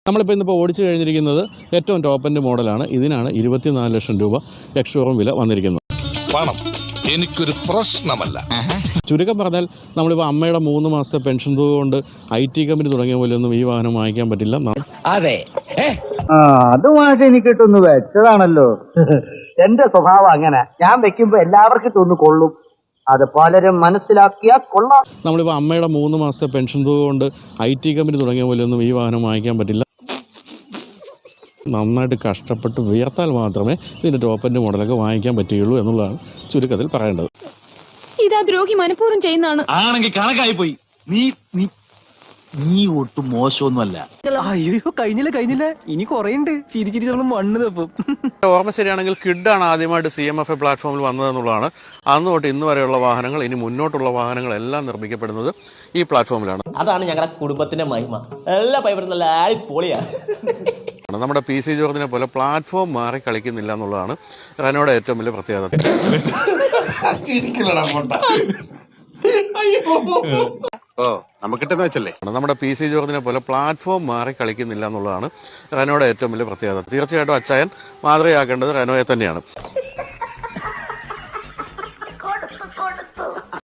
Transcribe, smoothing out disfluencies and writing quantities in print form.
നമ്മളിപ്പോൾ ഇന്നിപ്പോൾ ഓടിച്ചു കഴിഞ്ഞിരിക്കുന്നത് ഏറ്റവും ടോപ്പ് എൻഡ് മോഡലാണ്. ഇതിനാണ് 24 ലക്ഷം രൂപ എക്സ്-ഷോറൂം വില വന്നിരിക്കുന്നത്. പണം എനിക്കൊരു പ്രശ്നമല്ല. ചുരുക്കം പറഞ്ഞാൽ നമ്മളിപ്പോൾ അമ്മയുടെ 3 മാസത്തെ പെൻഷൻ തുക കൊണ്ട് IT കമ്പനി തുടങ്ങിയ പോലെയൊന്നും ഈ വാഹനം വാങ്ങിക്കാൻ പറ്റില്ല. അതെ, അതുമായിട്ട് എനിക്കിട്ടൊന്ന് വെച്ചതാണല്ലോ. എന്റെ സ്വഭാവം അങ്ങനെ, ഞാൻ വെക്കുമ്പോ എല്ലാവർക്കും ഇട്ടൊന്ന് കൊള്ളും. അത് പലരും മനസ്സിലാക്കിയാൽ കൊള്ളാം. നമ്മളിപ്പോൾ അമ്മയുടെ 3 മാസത്തെ പെൻഷൻ തുക കൊണ്ട് IT കമ്പനി തുടങ്ങിയ പോലെയൊന്നും ഈ വാഹനം വാങ്ങിക്കാൻ പറ്റില്ല. നന്നായിട്ട് കഷ്ടപ്പെട്ട് വിയർത്താൽ മാത്രമേ ഇതിൻ്റെ ടോപ്പ് എൻഡ് മോഡലൊക്കെ വാങ്ങിക്കാൻ പറ്റുകയുള്ളൂ എന്നുള്ളതാണ് ചുരുക്കത്തിൽ പറയേണ്ടത്. ഇതാ ദ്രോഹി മനഃപൂർവ്വം ചെയ്യുന്നതാണ്. ആണെങ്കിൽ കണക്കായി പോയി. നീ ഒട്ടും മോശമൊന്നുമല്ല. അയ്യോ കഴിഞ്ഞില്ല ഇനി കുറേയുണ്ട്. ചിരിച്ചിരി നമ്മൾ മണ്ണ് തപ്പും. ഓർമ്മ ശരിയാണെങ്കിൽ കിഡാണ് ആദ്യമായിട്ട് CMFA പ്ലാറ്റ്ഫോമിൽ വന്നതെന്നുള്ളതാണ്. അന്ന് തൊട്ട് ഇന്ന് വരെയുള്ള വാഹനങ്ങൾ, ഇനി മുന്നോട്ടുള്ള വാഹനങ്ങളെല്ലാം നിർമ്മിക്കപ്പെടുന്നത് ഈ പ്ലാറ്റ്ഫോമിലാണ്. അതാണ് ഞങ്ങളുടെ കുടുംബത്തിന്റെ മഹിമ. എല്ലാ പൈപ്പറും നല്ല പൊളിയാ. നമ്മുടെ PC ജോർജിനെ പോലെ പ്ലാറ്റ്ഫോം മാറി കളിക്കുന്നില്ല എന്നുള്ളതാണ് റെനോയുടെ ഏറ്റവും വലിയ പ്രത്യേകത. നമ്മുടെ PC ജോർജിനെ പോലെ പ്ലാറ്റ്ഫോം മാറി കളിക്കുന്നില്ല എന്നുള്ളതാണ് റെനോയുടെ ഏറ്റവും വലിയ പ്രത്യേകത. തീർച്ചയായിട്ടും അച്ചായൻ മാതൃകയാക്കേണ്ടത് റെനോയെ തന്നെയാണ്.